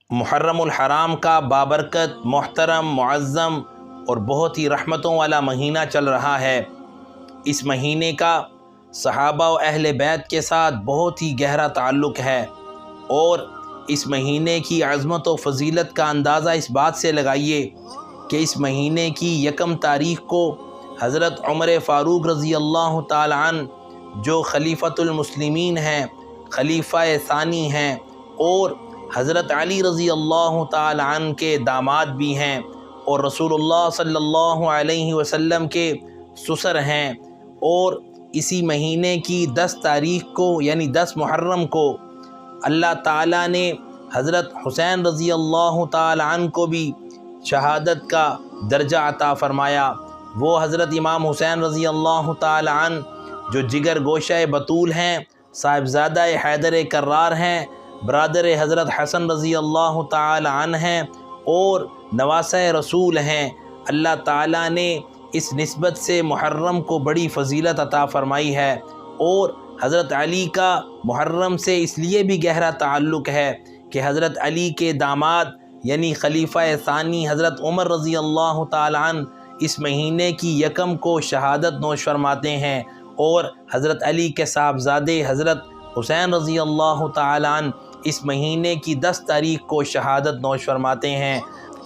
محرم الحرام کا بابرکت، محترم، معظم اور بہت ہی رحمتوں والا مہینہ چل رہا ہے۔ اس مہینے کا صحابہ و اہل بیت کے ساتھ بہت ہی گہرا تعلق ہے، اور اس مہینے کی عظمت و فضیلت کا اندازہ اس بات سے لگائیے کہ اس مہینے کی 1 تاریخ کو حضرت عمر فاروق رضی اللہ تعالی عنہ جو خلیفۃ المسلمین ہیں، خلیفہ ثانی ہیں، اور حضرت علی رضی اللہ تعالی عنہ کے داماد بھی ہیں، اور رسول اللہ صلی اللہ علیہ وسلم کے سسر ہیں، اور اسی مہینے کی 10 تاریخ کو یعنی 10 محرم کو اللہ تعالیٰ نے حضرت حسین رضی اللہ تعالی عنہ کو بھی شہادت کا درجہ عطا فرمایا۔ وہ حضرت امام حسین رضی اللہ تعالی عنہ جو جگر گوشہ بطول ہیں، صاحبزادہ حیدر کرار ہیں، برادر حضرت حسن رضی اللہ تعالی عنہ ہیں، اور نواسہ رسول ہیں۔ اللہ تعالیٰ نے اس نسبت سے محرم کو بڑی فضیلت عطا فرمائی ہے، اور حضرت علی کا محرم سے اس لیے بھی گہرا تعلق ہے کہ حضرت علی کے داماد یعنی خلیفہ ثانی حضرت عمر رضی اللہ تعالی عنہ اس مہینے کی 1 کو شہادت نوش فرماتے ہیں، اور حضرت علی کے صاحبزادے حضرت حسین رضی اللہ تعالی عنہ اس مہینے کی 10 تاریخ کو شہادت نوش فرماتے ہیں۔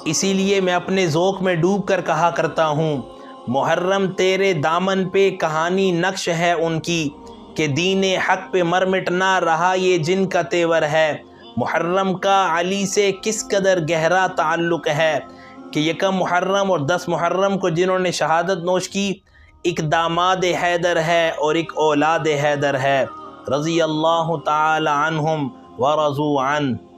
اسی لیے میں اپنے ذوق میں ڈوب کر کہا کرتا ہوں، محرم تیرے دامن پہ کہانی نقش ہے ان کی، کہ دین حق پہ مر مٹنا رہا یہ جن کا تیور ہے۔ محرم کا علی سے کس قدر گہرا تعلق ہے کہ 1 محرم اور 10 محرم کو جنہوں نے شہادت نوش کی، ایک داماد حیدر ہے اور ایک اولاد حیدر ہے، رضی اللہ تعالی عنہم ورضوا عنہ۔